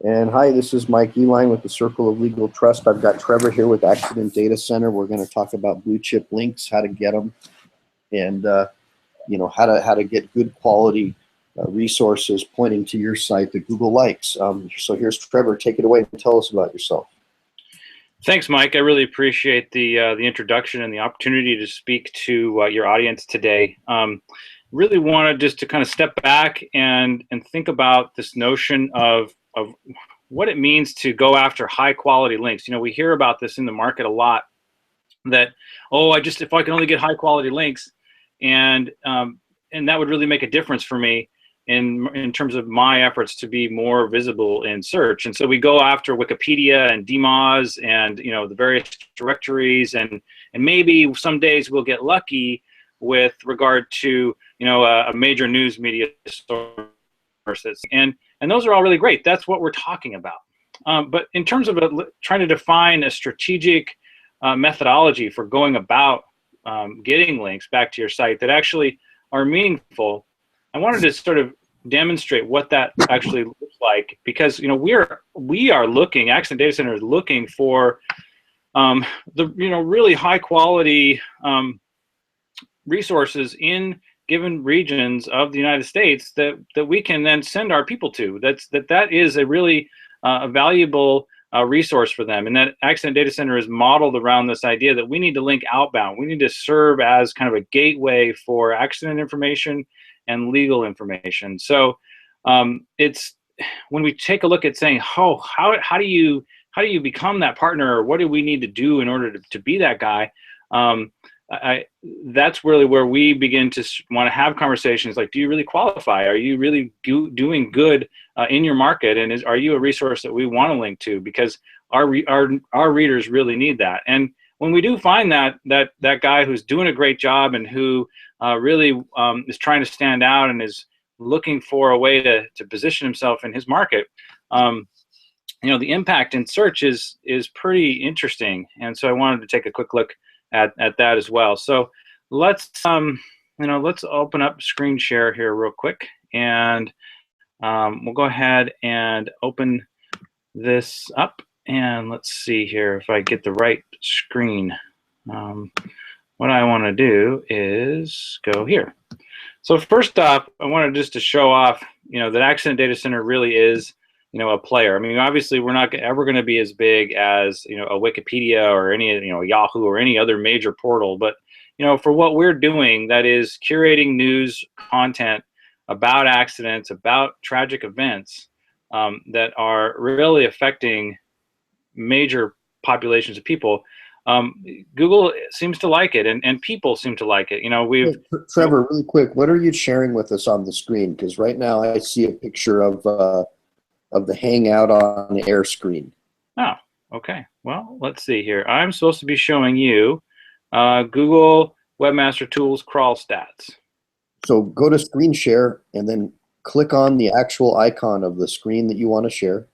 And hi, this is Mike Eline with the Circle of Legal Trust. I've got Trevor here with Accident Data Center. We're going to talk about blue chip links, how to get them, and how to get good quality resources pointing to your site that Google likes. So here's Trevor. Take it away and tell us about yourself. Thanks, Mike. I really appreciate the introduction and the opportunity to speak to your audience today. Really wanted just to kind of step back and think about this notion of what it means to go after high quality links. You know, we hear about this in the market a lot, that, oh, if I can only get high quality links, and that would really make a difference for me in terms of my efforts to be more visible in search. And so we go after Wikipedia and DMOZ and the various directories, and maybe some days we'll get lucky with regard to a major news media sources, and those are all really great. That's what we're talking about. But in terms of trying to define a strategic methodology for going about getting links back to your site that actually are meaningful, I wanted to sort of demonstrate what that actually looks like, because we are looking, Accident Data Center is looking for the really high quality resources in given regions of the United States that we can then send our people to. That is a really valuable resource for them. And that Accident Data Center is modeled around this idea that we need to link outbound. We need to serve as kind of a gateway for accident information and legal information. So it's when we take a look at saying, how do you become that partner, or what do we need to do in order to be that guy? That's really where we begin to want to have conversations like, do you really qualify? Are you really doing good in your market? And are you a resource that we want to link to? Because our readers really need that. And when we do find that guy who's doing a great job and who really is trying to stand out and is looking for a way to position himself in his market, the impact in search is pretty interesting. And so I wanted to take a quick look at that as well. So let's open up screen share here real quick, and we'll go ahead and open this up, and let's see here if I get the right screen. What I want to do is go here. So first off, I wanted just to show off that Accident Data Center really is a player. I mean, obviously we're not ever going to be as big as a Wikipedia or any Yahoo or any other major portal, but for what we're doing, that is curating news content about accidents, about tragic events that are really affecting major populations of people. Google seems to like it, and people seem to like it. Trevor, really quick, what are you sharing with us on the screen? Because right now I see a picture of the Hangout on Air screen. Oh, okay. Well, let's see here. I'm supposed to be showing you Google Webmaster Tools crawl stats. So go to screen share and then click on the actual icon of the screen that you want to share.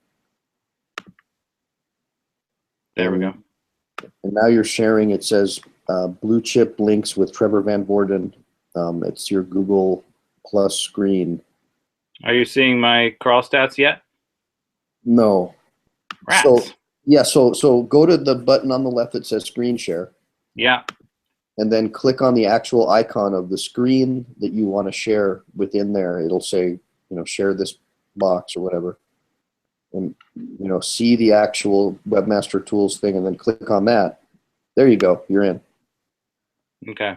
There we go. And now you're sharing. It says blue chip links with Trevor van Woerden. It's your Google Plus screen. Are you seeing my crawl stats yet? No. Rats. So go to the button on the left that says screen share. Yeah. And then click on the actual icon of the screen that you want to share within there. It'll say, share this box or whatever. And, see the actual Webmaster Tools thing and then click on that. There you go. You're in. Okay.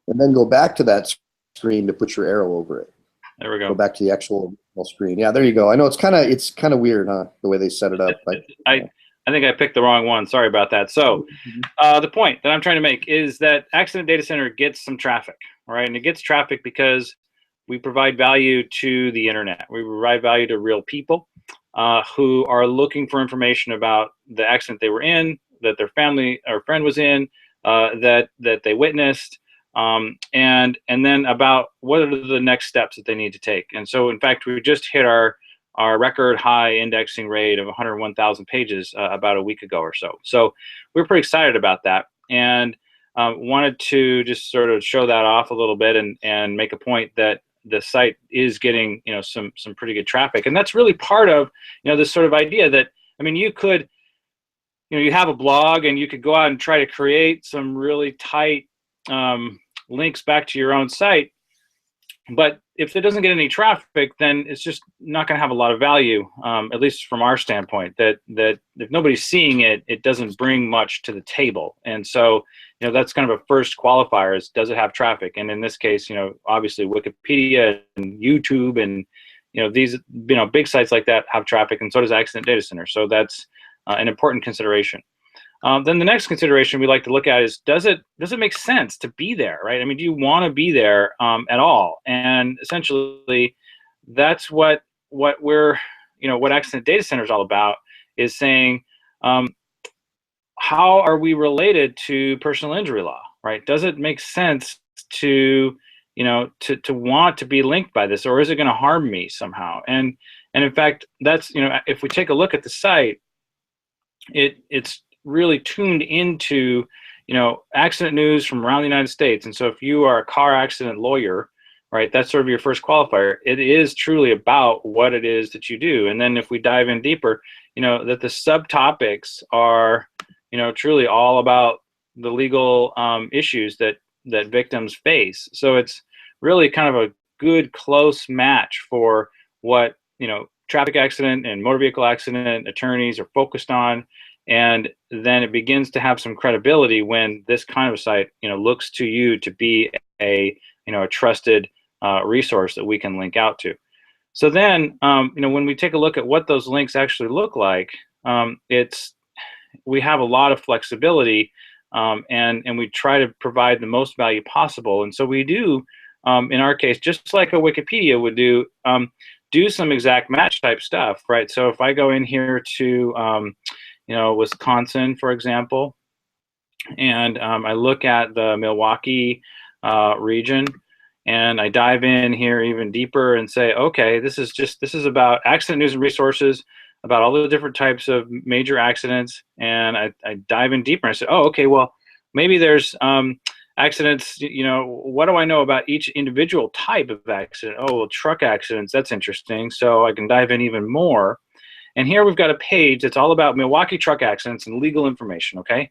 And then go back to that screen to put your arrow over it. There we go. Go back to the actual screen. Yeah, there you go. I know it's kind of weird, huh? The way they set it up. I think I picked the wrong one. Sorry about that. So the point that I'm trying to make is that Accident Data Center gets some traffic, all right? And it gets traffic because we provide value to the internet. We provide value to real people who are looking for information about the accident they were in, that their family or friend was in, that they witnessed, and then about what are the next steps that they need to take. And so, in fact, we just hit our record high indexing rate of 101,000 pages about a week ago or so. So we're pretty excited about that, and wanted to just sort of show that off a little bit and make a point that the site is getting, some pretty good traffic. And that's really part of, this sort of idea that, I mean, you could, you have a blog and you could go out and try to create some really tight links back to your own site. But if it doesn't get any traffic, then it's just not going to have a lot of value, at least from our standpoint, that if nobody's seeing it, it doesn't bring much to the table. And so, that's kind of a first qualifier is, does it have traffic? And in this case, obviously Wikipedia and YouTube and, these, big sites like that have traffic, and so does Accident Data Center. So that's an important consideration. Then the next consideration we like to look at is, does it make sense to be there, right? I mean, do you want to be there at all? And essentially, that's what we're, what Accident Data Center is all about, is saying, how are we related to personal injury law, right? Does it make sense to, to want to be linked by this, or is it going to harm me somehow? And in fact, that's, if we take a look at the site, it's really tuned into, accident news from around the United States. And so if you are a car accident lawyer, right, that's sort of your first qualifier. It is truly about what it is that you do. And then if we dive in deeper, that the subtopics are, truly all about the legal issues that victims face. So it's really kind of a good close match for what, traffic accident and motor vehicle accident attorneys are focused on. And then it begins to have some credibility when this kind of site, looks to you to be a trusted resource that we can link out to. So then, when we take a look at what those links actually look like, we have a lot of flexibility, and we try to provide the most value possible. And so we do, in our case, just like a Wikipedia would do some exact match type stuff, right? So if I go in here to Wisconsin, for example, and I look at the Milwaukee region, and I dive in here even deeper and say, okay, this is about accident news and resources, about all the different types of major accidents, and I dive in deeper and I say, oh, okay, well, maybe there's accidents, what do I know about each individual type of accident? Oh, well, truck accidents, that's interesting, so I can dive in even more. And here we've got a page that's all about Milwaukee truck accidents and legal information, okay?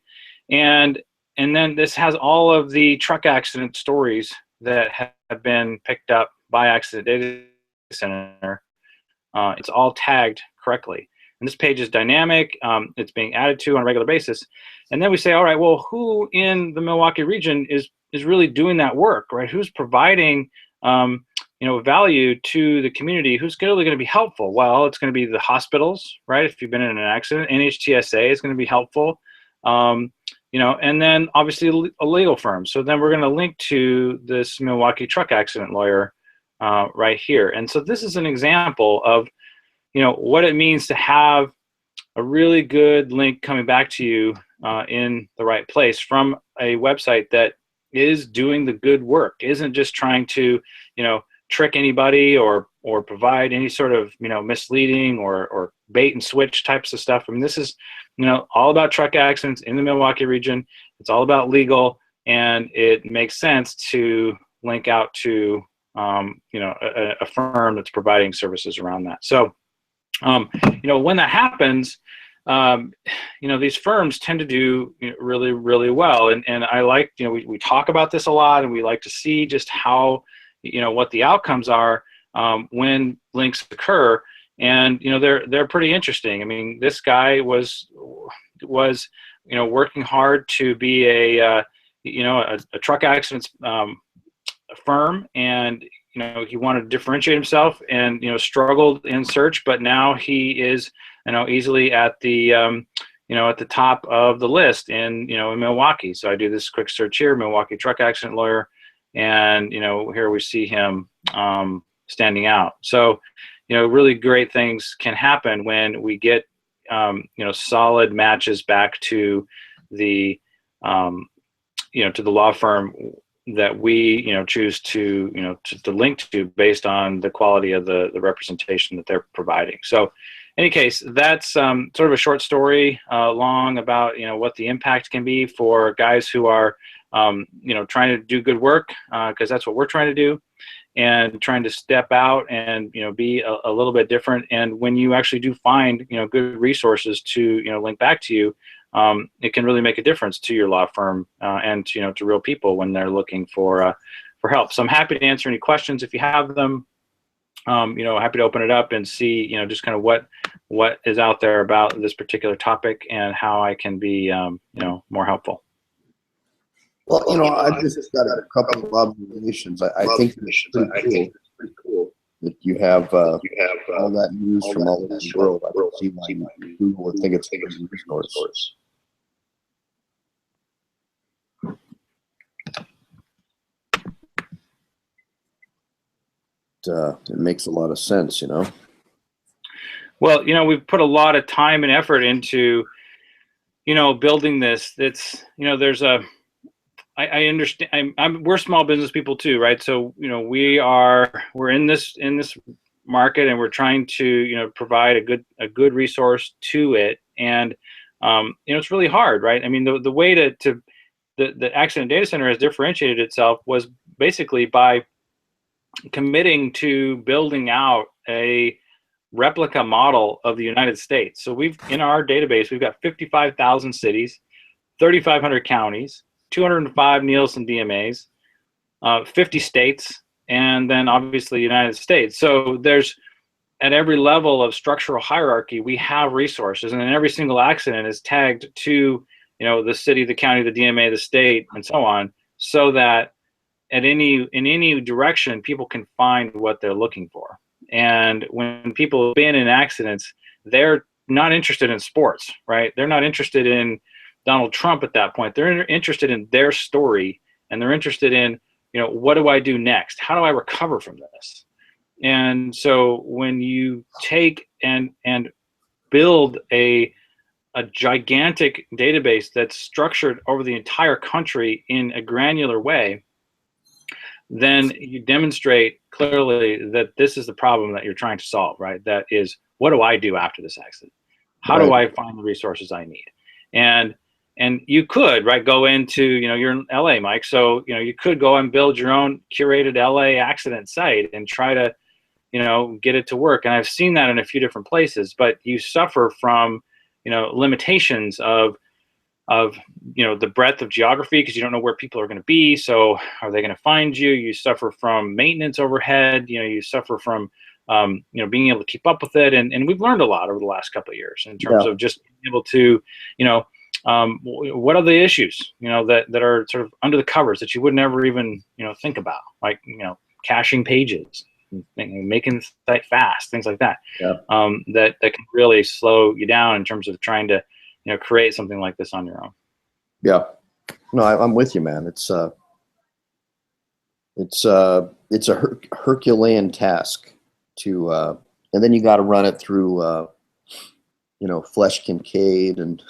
And then this has all of the truck accident stories that have been picked up by Accident Data Center. It's all tagged correctly. And this page is dynamic. It's being added to on a regular basis. And then we say, all right, well, who in the Milwaukee region is really doing that work, right? Who's providing value to the community? Who's really going to be helpful? Well, it's going to be the hospitals, right? If you've been in an accident, NHTSA is going to be helpful. And then obviously a legal firm. So then we're going to link to this Milwaukee truck accident lawyer right here. And so this is an example of, what it means to have a really good link coming back to you in the right place from a website that is doing the good work, isn't just trying to, trick anybody or provide any sort of, misleading or bait and switch types of stuff. I mean, this is, all about truck accidents in the Milwaukee region. It's all about legal, and it makes sense to link out to, a firm that's providing services around that. So, when that happens, these firms tend to do really, really well. And I like, we talk about this a lot, and we like to see just how, what the outcomes are when links occur. And, they're pretty interesting. I mean, this guy was working hard to be a truck accidents firm, and he wanted to differentiate himself, and struggled in search, but now he is easily at the at the top of the list in in Milwaukee. So I do this quick search here, Milwaukee truck accident lawyer, and here we see him standing out. So really great things can happen when we get solid matches back to the to the law firm that we choose to to link to based on the quality of the representation that they're providing. So in any case, that's sort of a short story long about what the impact can be for guys who are trying to do good work, because that's what we're trying to do. and trying to step out and be a little bit different. And when you actually do find good resources to link back to you, it can really make a difference to your law firm and to real people when they're looking for help. So I'm happy to answer any questions if you have them. Happy to open it up and see just kind of what is out there about this particular topic and how I can be more helpful. Well, I just got a couple of observations. I think it's pretty cool that you have all that news from all over the world. I don't see why Google would think it's a good resource. It makes a lot of sense, Well, we've put a lot of time and effort into, building this. It's, there's I understand. We're small business people too, right? So, we're in this market, and we're trying to, provide a good resource to it. And, it's really hard, right? I mean, the way the Accident Data Center has differentiated itself was basically by committing to building out a replica model of the United States. So in our database, we've got 55,000 cities, 3,500 counties, 205 Nielsen DMAs, 50 states, and then obviously the United States. So there's, at every level of structural hierarchy, we have resources, and then every single accident is tagged to the city, the county, the DMA, the state, and so on, so that in any direction, people can find what they're looking for. And when people have been in accidents, they're not interested in sports, right? They're not interested in Donald Trump at that point. They're interested in their story, and they're interested in, what do I do next? How do I recover from this? And so when you take and build a gigantic database that's structured over the entire country in a granular way, then you demonstrate clearly that this is the problem that you're trying to solve, right? That is, what do I do after this accident? How do I find the resources I need? And you could, right, go into, you're in LA, Mike, so, you could go and build your own curated LA accident site and try to, get it to work. And I've seen that in a few different places, but you suffer from, limitations of the breadth of geography, because you don't know where people are going to be. So are they going to find you? You suffer from maintenance overhead. You suffer from, being able to keep up with it. And we've learned a lot over the last couple of years in terms of just being able to, what are the issues, that are sort of under the covers that you would never even, think about, like, caching pages, making the site fast, things like that, that can really slow you down in terms of trying to, create something like this on your own. Yeah, no, I'm with you, man. It's a Herculean task to, and then you got to run it through, Flesh Kincaid and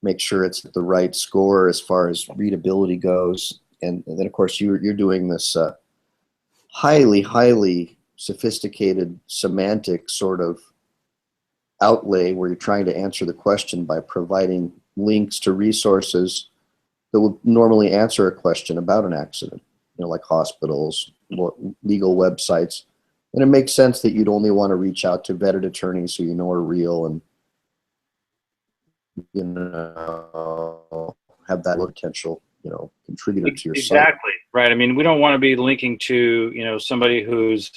make sure it's at the right score as far as readability goes. And then of course you're doing this highly sophisticated semantic sort of outlay where you're trying to answer the question by providing links to resources that would normally answer a question about an accident, like hospitals, legal websites. And it makes sense that you'd only want to reach out to vetted attorneys who are real and have that potential contributor to your site. Exactly, right. I mean, we don't want to be linking to somebody who's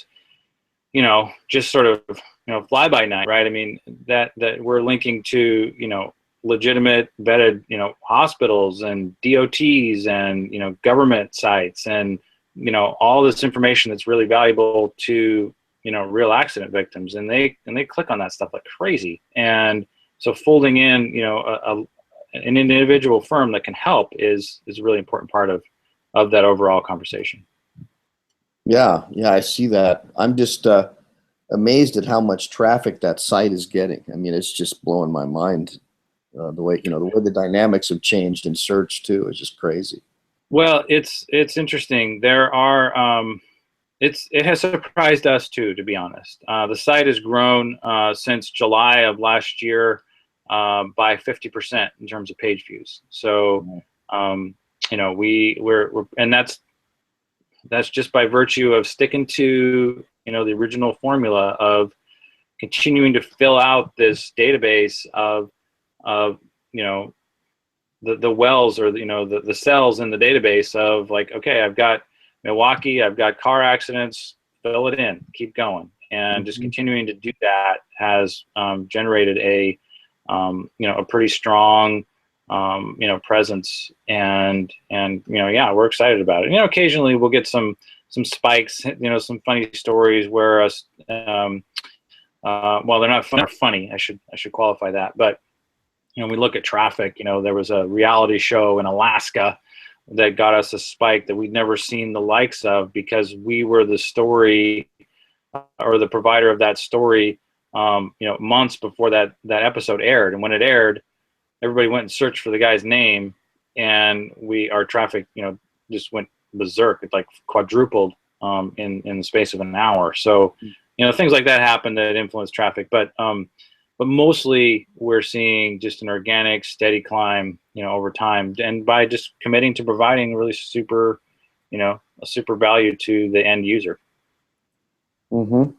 just sort of fly by night, right? I mean, that we're linking to legitimate vetted hospitals and DOTs and government sites and all this information that's really valuable to real accident victims, and they click on that stuff like crazy. And so folding in an individual firm that can help is a really important part of that overall conversation. Yeah, I see that. I'm just amazed at how much traffic that site is getting. I mean, it's just blowing my mind. The way the dynamics have changed in search too is just crazy. Well, it's interesting. There are it has surprised us too, to be honest. The site has grown since July of last year by 50% in terms of page views. So we're and that's That's just by virtue of sticking to, the original formula of continuing to fill out this database of the wells, or the cells in the database of, like, okay, I've got Milwaukee, I've got car accidents, fill it in, keep going, and just continuing to do that has generated a pretty strong presence, and yeah, we're excited about it. Occasionally we'll get some spikes, some funny stories where well, they're not funny. I should qualify that, but we look at traffic. There was a reality show in Alaska that got us a spike that we'd never seen the likes of, because we were the story, or the provider of that story, months before that episode aired. And when it aired, everybody went and searched for the guy's name, and our traffic, just went berserk. It like quadrupled in the space of an hour. So, things like that happen that influence traffic, but mostly we're seeing just an organic, steady climb, over time, and by just committing to providing really super, a super value to the end user. Mm-hmm.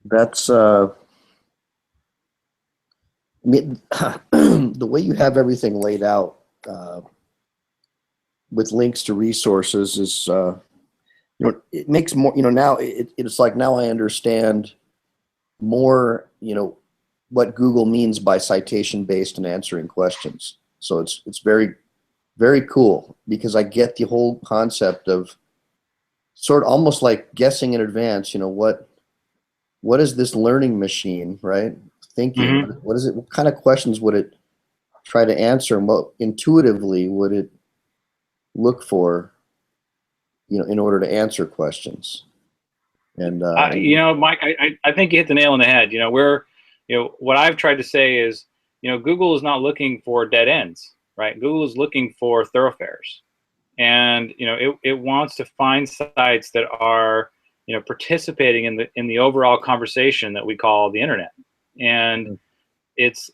That's the way you have everything laid out with links to resources is, it makes more, now it's like, now I understand more, what Google means by citation based and answering questions. So it's very, very cool, because I get the whole concept of sort of almost like guessing in advance, what is this learning machine, right? Thinking, Mm-hmm. what is it? What kind of questions would it try to answer, and what intuitively would it look for, in order to answer questions? And Mike, I think you hit the nail on the head. What I've tried to say is, Google is not looking for dead ends, right? Google is looking for thoroughfares, and it wants to find sites that are participating in the overall conversation that we call the internet, and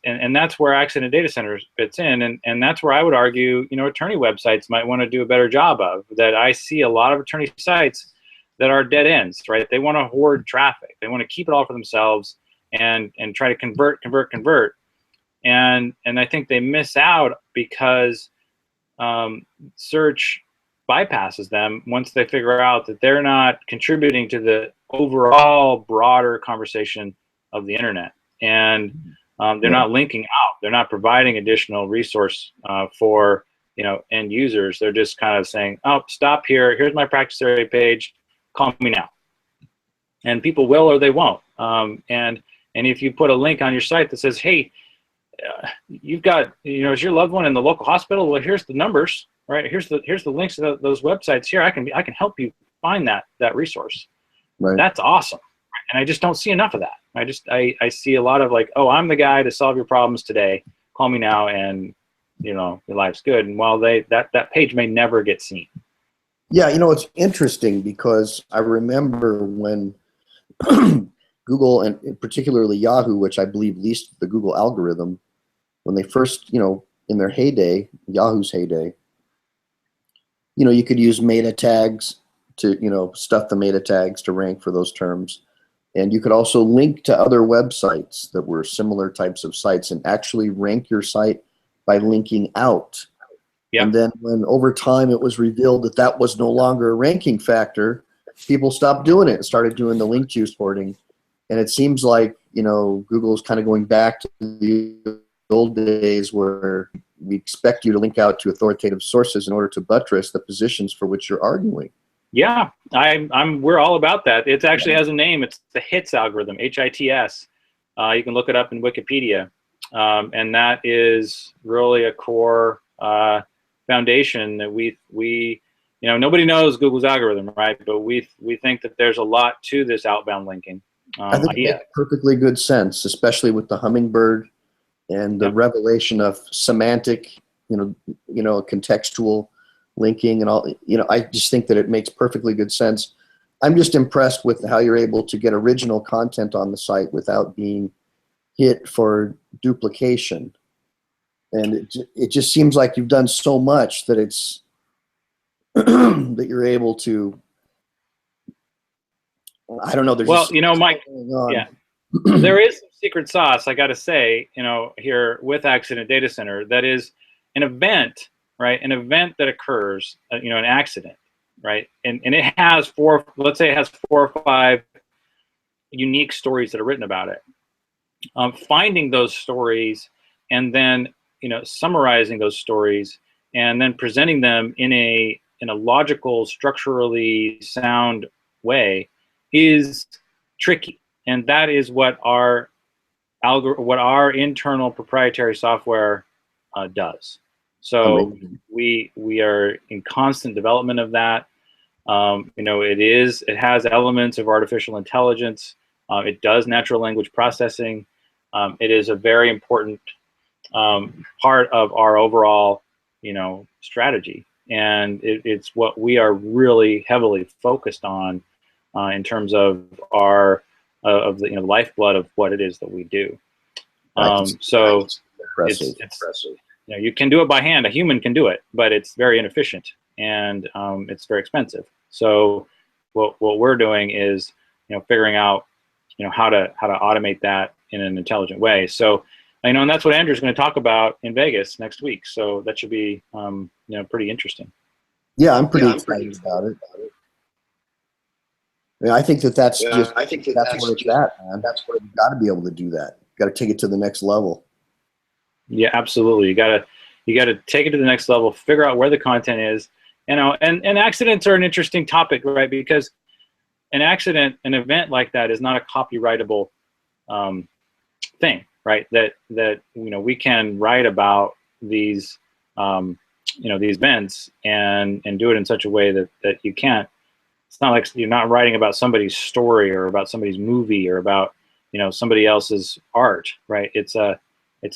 and that's where accident data centers fits in, and that's where I would argue attorney websites might want to do a better job of that. I see a lot of attorney sites that are dead ends, right? They want to hoard traffic, they want to keep it all for themselves, and try to convert, and I think they miss out because search bypasses them once they figure out that they're not contributing to the overall broader conversation of the internet, and they're not linking out, they're not providing additional resource for end users. They're just kind of saying, oh, stop here, here's my practice area page, call me now. And people will or they won't. And if you put a link on your site that says, hey, you've got, is your loved one in the local hospital? Well, here's the numbers, right? Here's the links to those websites here. I can help you find that resource. Right. That's awesome. And I just don't see enough of that. I see a lot of like, oh, I'm the guy to solve your problems today. Call me now, and your life's good. And while that page may never get seen. Yeah, it's interesting, because I remember when Google, and particularly Yahoo, which I believe leased the Google algorithm, when they first, in their heyday, Yahoo's heyday, you could use meta tags to, stuff the meta tags to rank for those terms. And you could also link to other websites that were similar types of sites and actually rank your site by linking out. Yep. And then when over time it was revealed that that was no longer a ranking factor, people stopped doing it and started doing the link juice hoarding. And it seems like, Google's kind of going back to the old days where we expect you to link out to authoritative sources in order to buttress the positions for which you're arguing. Yeah, we're all about that. It actually has a name. It's the HITS algorithm, HITS. You can look it up in Wikipedia. And that is really a core foundation that we nobody knows Google's algorithm, right? But we think that there's a lot to this outbound linking I think it makes perfectly good sense, especially with the hummingbird and the revelation of semantic, contextual linking and all. I just think that it makes perfectly good sense. I'm just impressed with how you're able to get original content on the site without being hit for duplication. And it just seems like you've done so much that it's that you're able to, I don't know. There's Well, just you know, Mike, yeah, there is some secret sauce, I got to say, you know, here with Accident Data Center, that is an event, right? An event that occurs, you know, an accident, right? And it has let's say it has 4 or 5 unique stories that are written about it. Finding those stories and then, you know, summarizing those stories and then presenting them in a logical, structurally sound way is tricky. And that is what our internal proprietary software does. So we are in constant development of that. You know, it has elements of artificial intelligence. It does natural language processing. It is a very important part of our overall, you know, strategy, and it's what we are really heavily focused on in terms of our of the, you know, lifeblood of what it is that we do. So it's you know, you can do it by hand. A human can do it, but it's very inefficient and it's very expensive. So what we're doing is, you know, figuring out, you know, how to automate that in an intelligent way. So, you know, and that's what Andrew's going to talk about in Vegas next week. So that should be, you know, pretty interesting. Yeah, I'm pretty excited about it. Yeah, I think that's where it's at, man. That's where you got to be able to do that. Got to take it to the next level. Yeah, absolutely. You gotta take it to the next level. Figure out where the content is. You know, and accidents are an interesting topic, right? Because an event like that is not a copyrightable thing, right? That you know, we can write about these you know, these events and do it in such a way that you can't. It's not like you're not writing about somebody's story or about somebody's movie or about, you know, somebody else's art, right? It's a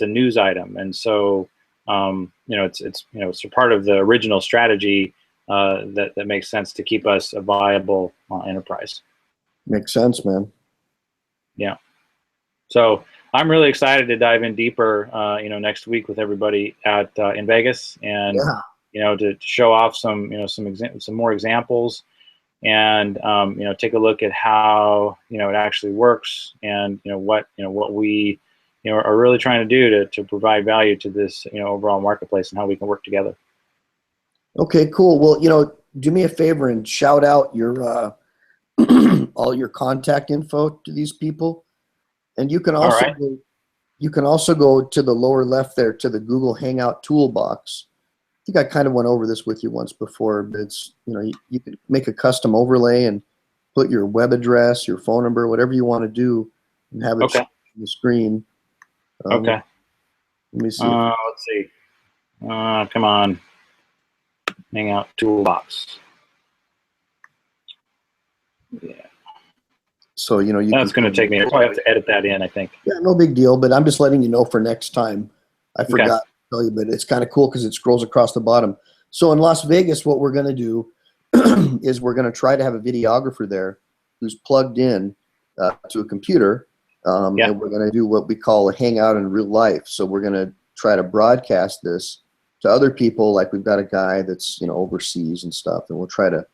news item, and so you know, it's you know, it's a part of the original strategy that makes sense to keep us a viable enterprise. Makes sense, man. Yeah. So I'm really excited to dive in deeper, you know, next week with everybody at in Vegas, and you know, to show off some, you know, some more examples, and you know, take a look at how, you know, it actually works, and you know, what we, you know, are really trying to do to provide value to this, you know, overall marketplace, and how we can work together. Okay, cool. Well, you know, do me a favor and shout out your all your contact info to these people, and you can also go to the lower left there to the Google Hangout toolbox. I think I kind of went over this with you once before, but it's, you know, you can make a custom overlay and put your web address, your phone number, whatever you want to do, and have it show on the screen. Okay. Let me see. Let's see. Come on. Hangout toolbox. Yeah. So, you know, that's going to take me. I'll probably have to edit that in, I think. Yeah, no big deal. But I'm just letting you know for next time. I forgot to tell you, but it's kind of cool because it scrolls across the bottom. So in Las Vegas, what we're going to do is we're going to try to have a videographer there who's plugged in to a computer, and we're going to do what we call a hangout in real life. So we're going to try to broadcast this to other people. Like we've got a guy that's, you know, overseas and stuff, and we'll try to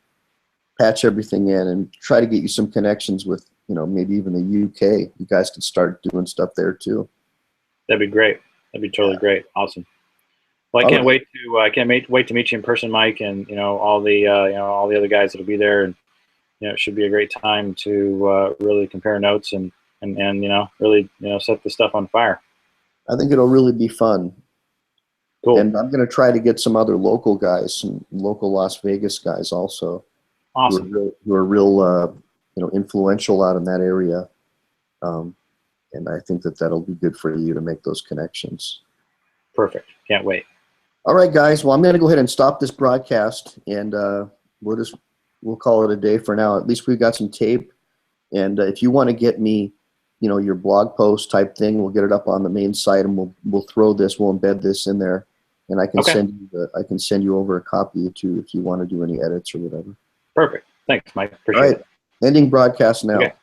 patch everything in and try to get you some connections with, you know, maybe even the UK. You guys can start doing stuff there too. That'd be great. That'd be totally great. Awesome. Well, I can't wait to meet you in person, Mike, and, you know, all the you know, all the other guys that'll be there, and, you know, it should be a great time to really compare notes and you know, really, you know, set the stuff on fire. I think it'll really be fun. Cool. And I'm going to try to get some other local guys, some local Las Vegas guys also. Awesome. Who are real you know, influential out in that area. And I think that'll be good for you to make those connections. Perfect. Can't wait. All right, guys. Well, I'm going to go ahead and stop this broadcast, and we'll call it a day for now. At least we've got some tape. And if you want to get me, you know, your blog post type thing, we'll get it up on the main site, and we'll embed this in there, and I can send you over a copy too if you want to do any edits or whatever. Perfect. Thanks, Mike. Appreciate it. Ending broadcast now. Okay.